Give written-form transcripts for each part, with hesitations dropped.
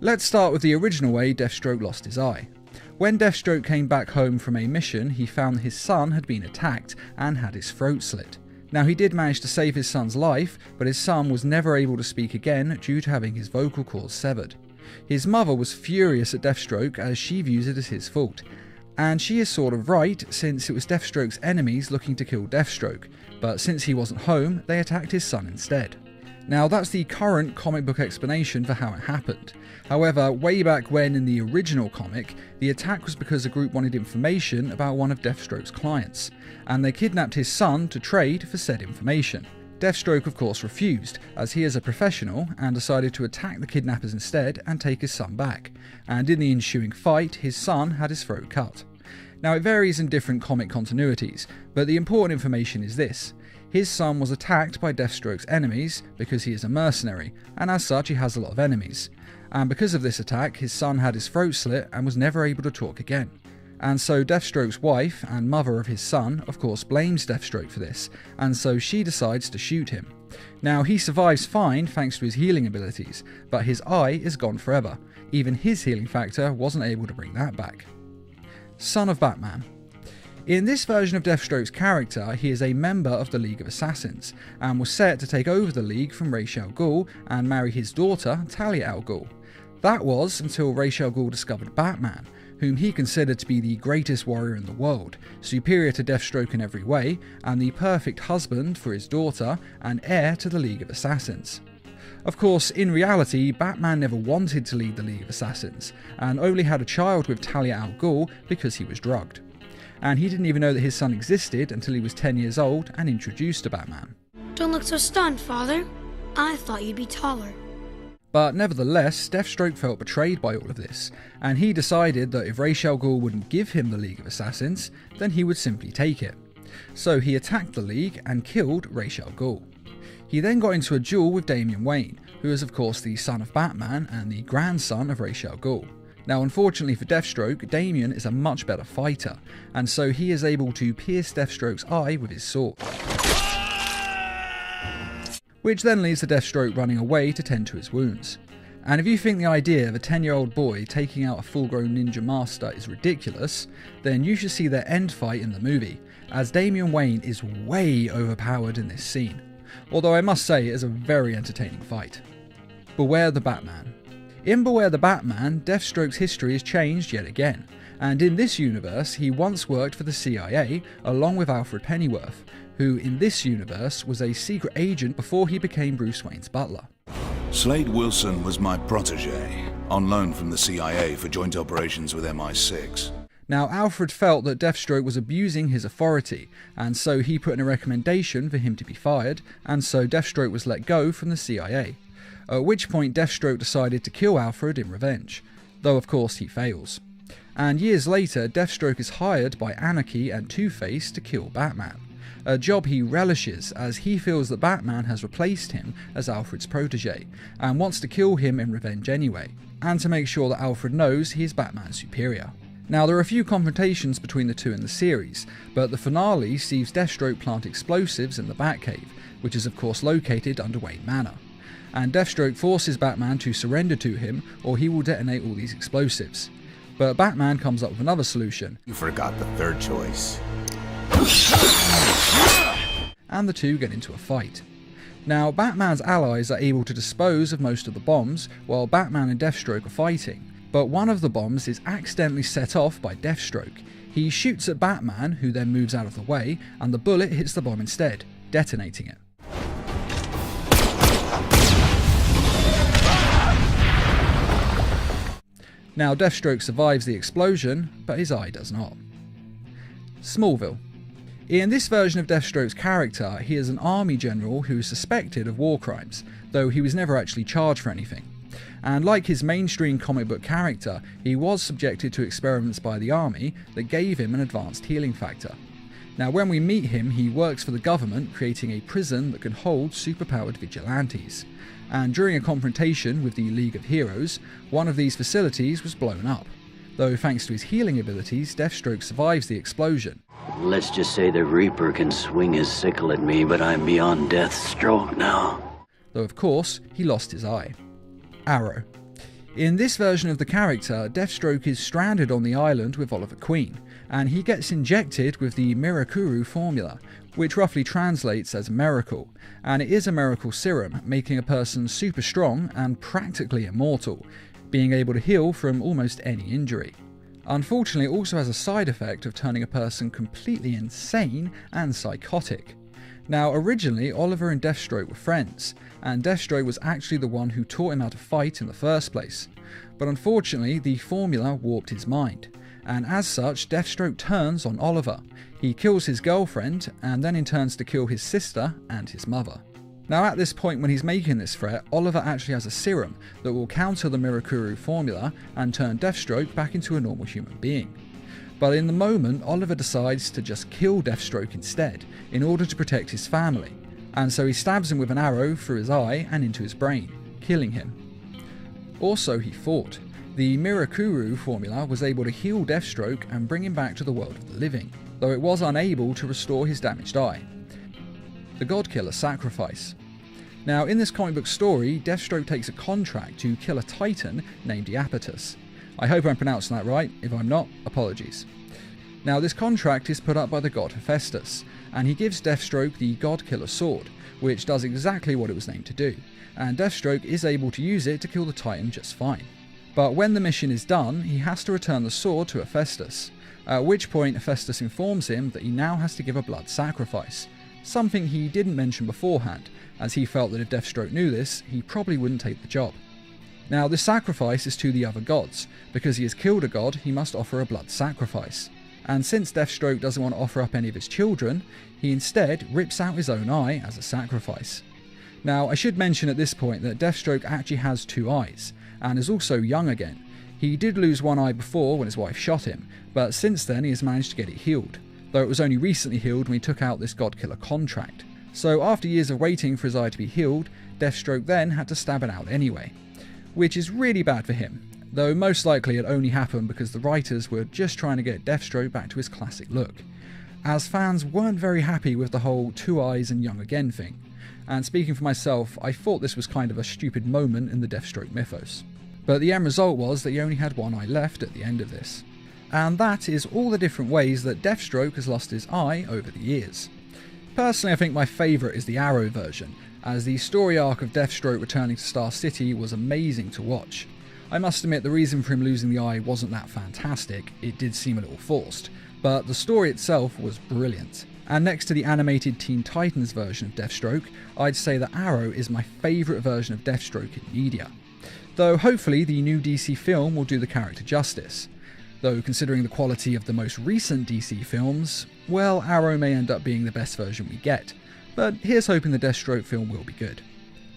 Let's start with the original way Deathstroke lost his eye. When Deathstroke came back home from a mission, he found his son had been attacked and had his throat slit. Now, he did manage to save his son's life, but his son was never able to speak again due to having his vocal cords severed. His mother was furious at Deathstroke as she views it as his fault. And she is sort of right, since it was Deathstroke's enemies looking to kill Deathstroke, but since he wasn't home, they attacked his son instead. Now, that's the current comic book explanation for how it happened. However, way back when in the original comic, the attack was because a group wanted information about one of Deathstroke's clients, and they kidnapped his son to trade for said information. Deathstroke of course refused, as he is a professional, and decided to attack the kidnappers instead and take his son back, and in the ensuing fight, his son had his throat cut. Now, it varies in different comic continuities, but the important information is this. His son was attacked by Deathstroke's enemies because he is a mercenary, and as such he has a lot of enemies. And because of this attack, his son had his throat slit and was never able to talk again. And so Deathstroke's wife and mother of his son of course blames Deathstroke for this, and so she decides to shoot him. Now, he survives fine thanks to his healing abilities, but his eye is gone forever. Even his healing factor wasn't able to bring that back. Son of Batman. In this version of Deathstroke's character, he is a member of the League of Assassins, and was set to take over the League from Ra's al Ghul and marry his daughter, Talia al Ghul. That was until Ra's al Ghul discovered Batman, whom he considered to be the greatest warrior in the world, superior to Deathstroke in every way, and the perfect husband for his daughter and heir to the League of Assassins. Of course, in reality, Batman never wanted to lead the League of Assassins, and only had a child with Talia al Ghul because he was drugged. And he didn't even know that his son existed until he was 10 years old and introduced to Batman. Don't look so stunned, Father. I thought you'd be taller. But nevertheless, Deathstroke felt betrayed by all of this, and he decided that if Ra's al Ghul wouldn't give him the League of Assassins, then he would simply take it. So he attacked the League and killed Ra's al Ghul. He then got into a duel with Damian Wayne, who is of course the son of Batman and the grandson of Ra's al Ghul. Now, unfortunately for Deathstroke, Damian is a much better fighter, and so he is able to pierce Deathstroke's eye with his sword. Which then leads to Deathstroke running away to tend to his wounds. And if you think the idea of a 10-year-old boy taking out a full-grown ninja master is ridiculous, then you should see their end fight in the movie, as Damian Wayne is way overpowered in this scene. Although I must say it is a very entertaining fight. Beware the Batman. In Beware the Batman, Deathstroke's history is changed yet again, and in this universe he once worked for the CIA along with Alfred Pennyworth, who in this universe was a secret agent before he became Bruce Wayne's butler. Slade Wilson was my protege, on loan from the CIA for joint operations with MI6. Now, Alfred felt that Deathstroke was abusing his authority, and so he put in a recommendation for him to be fired, and so Deathstroke was let go from the CIA. At which point Deathstroke decided to kill Alfred in revenge, though of course he fails. And years later, Deathstroke is hired by Anarchy and Two-Face to kill Batman, a job he relishes as he feels that Batman has replaced him as Alfred's protege, and wants to kill him in revenge anyway, and to make sure that Alfred knows he is Batman's superior. Now, there are a few confrontations between the two in the series, but the finale sees Deathstroke plant explosives in the Batcave, which is of course located under Wayne Manor. And Deathstroke forces Batman to surrender to him or he will detonate all these explosives. But Batman comes up with another solution. You forgot the third choice. And the two get into a fight. Now, Batman's allies are able to dispose of most of the bombs while Batman and Deathstroke are fighting, but one of the bombs is accidentally set off by Deathstroke. He shoots at Batman, who then moves out of the way, and the bullet hits the bomb instead, detonating it. Now, Deathstroke survives the explosion, but his eye does not. Smallville. In this version of Deathstroke's character, he is an army general who is suspected of war crimes, though he was never actually charged for anything. And like his mainstream comic book character, he was subjected to experiments by the army that gave him an advanced healing factor. Now, when we meet him, he works for the government, creating a prison that can hold superpowered vigilantes. And during a confrontation with the League of Heroes, one of these facilities was blown up. Though thanks to his healing abilities, Deathstroke survives the explosion. Let's just say the Reaper can swing his sickle at me, but I'm beyond Deathstroke now. Though of course, he lost his eye. Arrow. In this version of the character, Deathstroke is stranded on the island with Oliver Queen, and he gets injected with the Mirakuru formula, which roughly translates as miracle, and it is a miracle serum, making a person super strong and practically immortal, being able to heal from almost any injury. Unfortunately, it also has a side effect of turning a person completely insane and psychotic. Now, originally, Oliver and Deathstroke were friends, and Deathstroke was actually the one who taught him how to fight in the first place. But unfortunately, the formula warped his mind, and as such, Deathstroke turns on Oliver. He kills his girlfriend, and then intends to kill his sister and his mother. Now, at this point when he's making this threat, Oliver actually has a serum that will counter the Mirakuru formula and turn Deathstroke back into a normal human being. But in the moment, Oliver decides to just kill Deathstroke instead, in order to protect his family, and so he stabs him with an arrow through his eye and into his brain, killing him. Also, he thought. The Mirakuru formula was able to heal Deathstroke and bring him back to the world of the living, though it was unable to restore his damaged eye. The God-Killer sacrifice. Now, in this comic book story, Deathstroke takes a contract to kill a titan named Iapetus. I hope I'm pronouncing that right. If I'm not, apologies. Now, this contract is put up by the god Hephaestus, and he gives Deathstroke the God-Killer sword, which does exactly what it was named to do, and Deathstroke is able to use it to kill the Titan just fine. But when the mission is done, he has to return the sword to Hephaestus, at which point Hephaestus informs him that he now has to give a blood sacrifice, something he didn't mention beforehand, as he felt that if Deathstroke knew this, he probably wouldn't take the job. Now, this sacrifice is to the other gods. Because he has killed a god, he must offer a blood sacrifice. And since Deathstroke doesn't want to offer up any of his children, he instead rips out his own eye as a sacrifice. Now, I should mention at this point that Deathstroke actually has two eyes, and is also young again. He did lose one eye before when his wife shot him, but since then he has managed to get it healed, though it was only recently healed when he took out this God-Killer contract. So after years of waiting for his eye to be healed, Deathstroke then had to stab it out anyway. Which is really bad for him, though most likely it only happened because the writers were just trying to get Deathstroke back to his classic look, as fans weren't very happy with the whole two eyes and young again thing, and speaking for myself, I thought this was kind of a stupid moment in the Deathstroke mythos. But the end result was that he only had one eye left at the end of this. And that is all the different ways that Deathstroke has lost his eye over the years. Personally, I think my favourite is the Arrow version, as the story arc of Deathstroke returning to Star City was amazing to watch. I must admit the reason for him losing the eye wasn't that fantastic, it did seem a little forced, but the story itself was brilliant. And next to the animated Teen Titans version of Deathstroke, I'd say that Arrow is my favourite version of Deathstroke in media. Though hopefully the new DC film will do the character justice. Though considering the quality of the most recent DC films, well, Arrow may end up being the best version we get. But here's hoping the Deathstroke film will be good.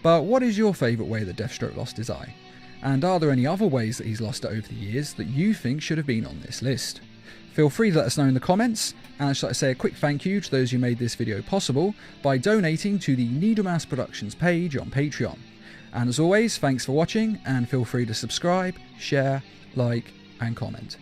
But what is your favourite way that Deathstroke lost his eye? And are there any other ways that he's lost it over the years that you think should have been on this list? Feel free to let us know in the comments, and I'd just like to say a quick thank you to those who made this video possible by donating to the Needlemass Productions page on Patreon. And as always, thanks for watching, and feel free to subscribe, share, like, and comment.